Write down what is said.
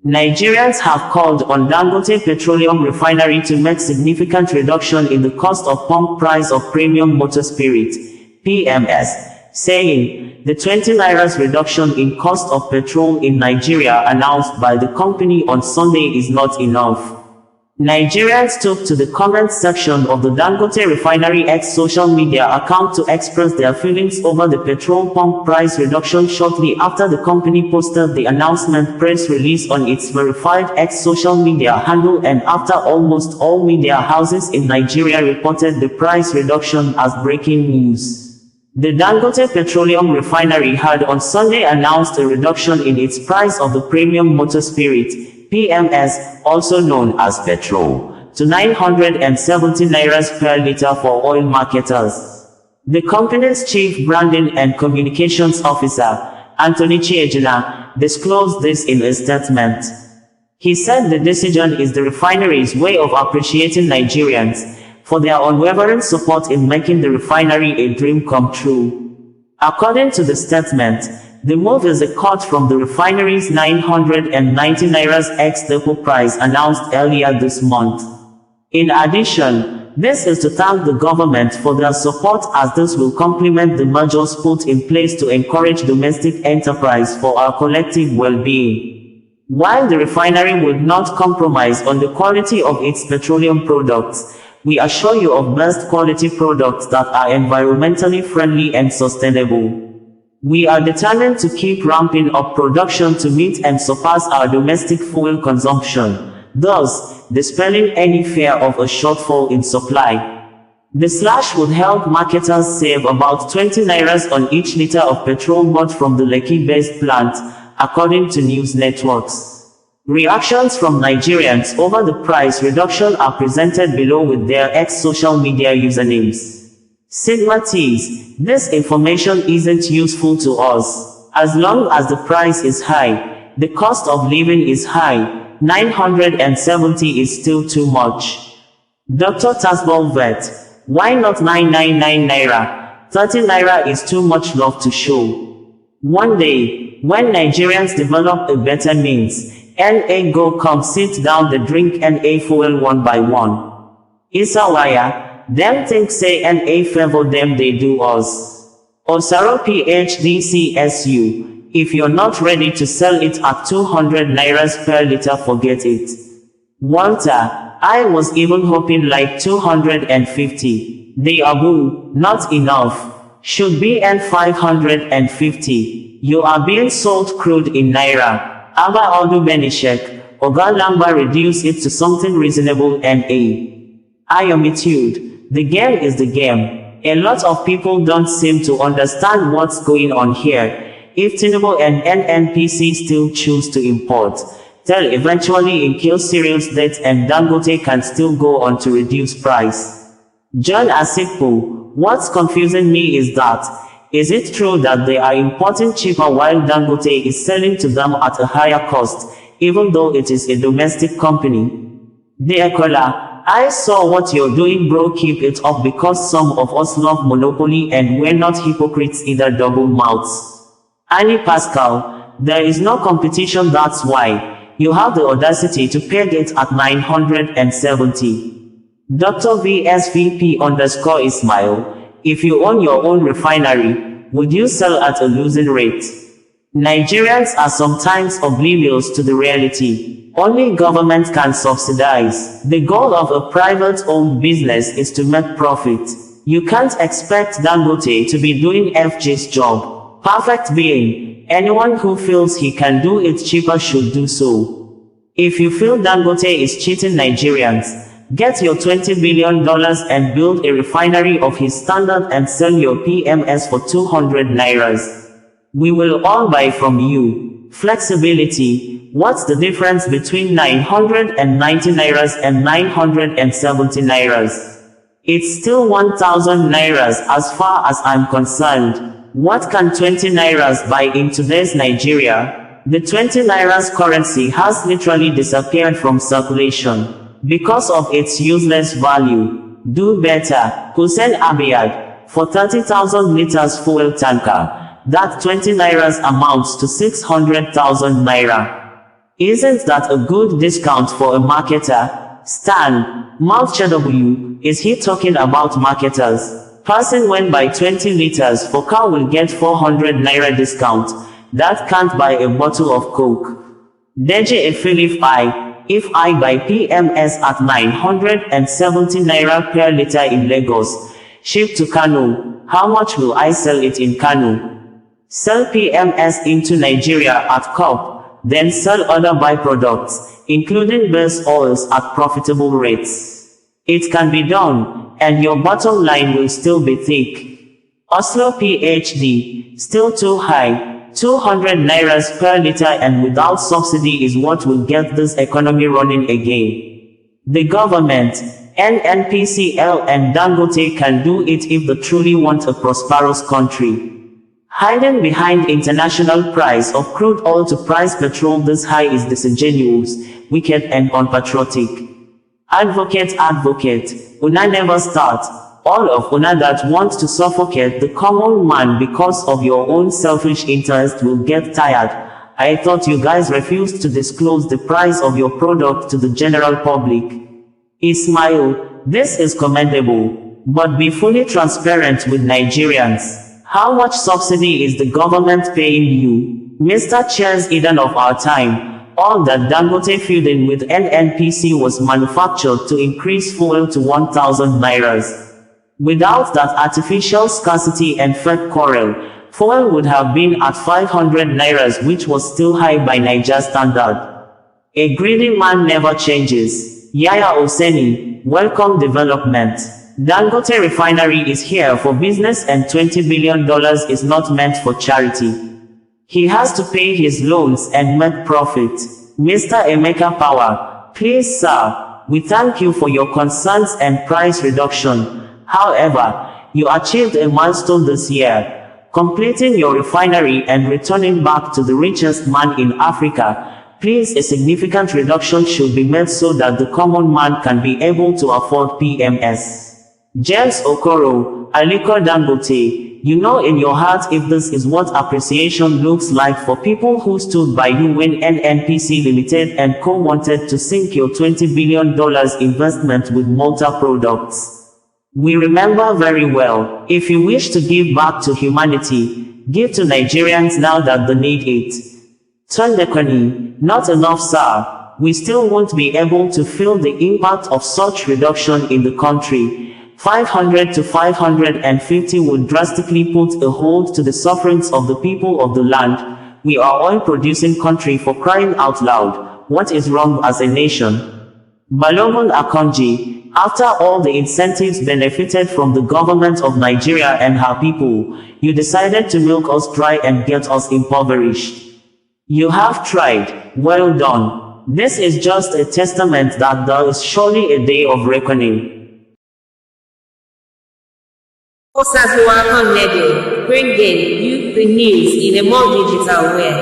Nigerians have called on Dangote Petroleum Refinery to make significant reduction in the cost of pump price of premium motor spirit, PMS, saying, the 20 naira reduction in cost of petrol in Nigeria announced by the company on Sunday is not enough. Nigerians took to the comment section of the Dangote Refinery X social media account to express their feelings over the petrol pump price reduction shortly after the company posted the announcement press release on its verified X social media handle and after almost all media houses in Nigeria reported the price reduction as breaking news. The Dangote Petroleum Refinery had on Sunday announced a reduction in its price of the premium motor spirit, PMS, also known as Petrol, to 970 naira per litre for oil marketers. The company's chief branding and communications officer, Anthony Chiejina, disclosed this in a statement. He said the decision is the refinery's way of appreciating Nigerians for their unwavering support in making the refinery a dream come true. According to the statement, the move is a cut from the refinery's 990 naira ex-depot price announced earlier this month. In addition, this is to thank the government for their support as this will complement the measures put in place to encourage domestic enterprise for our collective well-being. While the refinery would not compromise on the quality of its petroleum products, we assure you of best quality products that are environmentally friendly and sustainable. We are determined to keep ramping up production to meet and surpass our domestic fuel consumption, thus dispelling any fear of a shortfall in supply. The slash would help marketers save about 20 naira on each litre of petrol bought from the Lekki-based plant, according to news networks. Reactions from Nigerians over the price reduction are presented below with their ex-social media usernames. Sigma tease, this information isn't useful to us. As long as the price is high, the cost of living is high, 970 is still too much. Dr. Tasbol Vet, why not 999 naira? 30 naira is too much love to show. One day, when Nigerians develop a better means, NA go come sit down the drink NA fuel one by one. Isawaya, them think say NA favor them they do us. Osaro PhD CSU, if you're not ready to sell it at 200 naira per litre forget it. Walter, I was even hoping like 250. They are boo, not enough. Should be N 550. You are being sold crude in naira. Aba Odu Benishek, Oga Lamba reduce it to something reasonable NA. I am with you. The game is the game. A lot of people don't seem to understand what's going on here. If Tinubu and NNPC still choose to import, they'll eventually kill cereals debt and Dangote can still go on to reduce price. John Asipu, what's confusing me is that, is it true that they are importing cheaper while Dangote is selling to them at a higher cost, even though it is a domestic company? Deakola, I saw what you're doing bro, keep it up because some of us love monopoly and we're not hypocrites either double mouths. Annie Pascal, there is no competition that's why you have the audacity to peg it at 970. Dr. VSVP _ Ismail, if you own your own refinery, would you sell at a losing rate? Nigerians are sometimes oblivious to the reality. Only government can subsidize. The goal of a private-owned business is to make profit. You can't expect Dangote to be doing FG's job. Perfect being, anyone who feels he can do it cheaper should do so. If you feel Dangote is cheating Nigerians, get your $20 billion and build a refinery of his standard and sell your PMS for 200 nairas. We will all buy from you. Flexibility. What's the difference between 990 nairas and 970 nairas? It's still 1000 nairas as far as I'm concerned. What can 20 nairas buy in today's Nigeria? The 20 nairas currency has literally disappeared from circulation because of its useless value. Do better. Hussein Abiyad, for 30,000 liters fuel tanker, that 20 nairas amounts to 600,000 naira. Isn't that a good discount for a marketer? Stan, MouthCW, is he talking about marketers? Person when buy 20 liters for car will get 400 naira discount. That can't buy a bottle of Coke. Deji Philip if I buy PMS at 970 naira per liter in Lagos, ship to Kano, how much will I sell it in Kano? Sell PMS into Nigeria at COP, then sell other byproducts, including base oils at profitable rates. It can be done, and your bottom line will still be thick. Oslo PhD, still too high. 200 nairas per liter and without subsidy is what will get this economy running again. The government, NNPCL and Dangote can do it if they truly want a prosperous country. Hiding behind international price of crude oil to price petrol this high is disingenuous, wicked and unpatriotic. Advocate, una never start. All of una that wants to suffocate the common man because of your own selfish interest will get tired. I thought you guys refused to disclose the price of your product to the general public. Ismail, this is commendable, but be fully transparent with Nigerians. How much subsidy is the government paying you? Mr. Chairs Eden of our time, all that Dangote feuding with NNPC was manufactured to increase fuel to 1,000 nairas. Without that artificial scarcity and fake quarrel, fuel would have been at 500 nairas, which was still high by Niger standard. A greedy man never changes. Yaya Oseni, welcome development. Dangote Refinery is here for business and $20 billion is not meant for charity. He has to pay his loans and make profit. Mr. Emeka Power, please sir, we thank you for your concerns and price reduction. However, you achieved a milestone this year, completing your refinery and returning back to the richest man in Africa. Please, a significant reduction should be made so that the common man can be able to afford PMS. James Okoro, Aliko Dangote, you know in your heart if this is what appreciation looks like for people who stood by you when NNPC Limited and Co wanted to sink your $20 billion investment with Malta products. We remember very well. If you wish to give back to humanity, give to Nigerians now that they need it. Tondekoni, not enough sir. We still won't be able to feel the impact of such reduction in the country. 500 to 550 would drastically put a hold to the sufferings of the people of the land. We are oil producing country, for crying out loud. What is wrong as a nation? Balogun Akonji, after all the incentives benefited from the government of Nigeria and her people, you decided to milk us dry and get us impoverished. You have tried. Well done. This is just a testament that there is surely a day of reckoning. Bringing you the news in a more digital way.